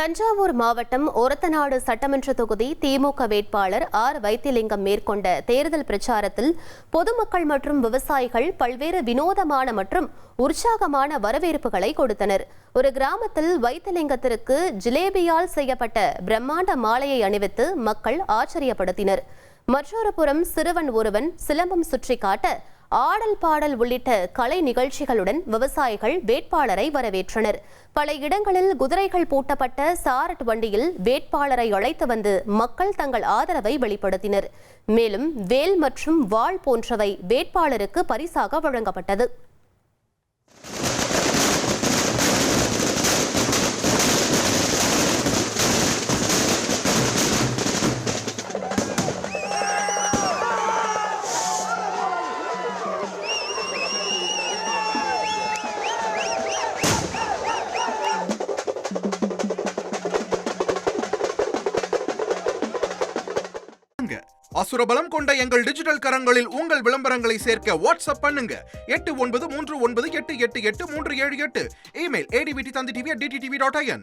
தஞ்சாவூர் மாவட்டம் ஒரத்தநாடு சட்டமன்ற தொகுதி திமுக வேட்பாளர் ஆர் வைத்திலிங்கம் மேற்கொண்ட தேர்தல் பிரச்சாரத்தில் பொதுமக்கள் மற்றும் விவசாயிகள் பல்வேறு வினோதமான மற்றும் உற்சாகமான வரவேற்புகளை கொடுத்தனர். ஒரு கிராமத்தில் வைத்திலிங்கத்திற்கு ஜிலேபியால் செய்யப்பட்ட பிரம்மாண்ட மாலையை அணிவித்து மக்கள் ஆச்சரியப்படுத்தினர். மற்றொரு புறம் சிறுவன் ஒருவன் சிலம்பம் சுற்றி காட்ட ஆடல் பாடல் உள்ளிட்ட கலை நிகழ்ச்சிகளுடன் விவசாயிகள் வேட்பாளரை வரவேற்றனர். பல இடங்களில் குதிரைகள் பூட்டப்பட்ட சாரட் வண்டியில் வேட்பாளரை அழைத்து வந்து மக்கள் தங்கள் ஆதரவை வெளிப்படுத்தினர். மேலும் வேல் மற்றும் வாள் போன்றவை வேட்பாளருக்கு பரிசாக வழங்கப்பட்டது. அசுரபலம் கொண்ட எங்கள் டிஜிட்டல் கரங்களில் உங்கள் விளம்பரங்களை சேர்க்க வாட்ஸ்அப் பண்ணுங்க 8939888838. Email advttv@dttv.in.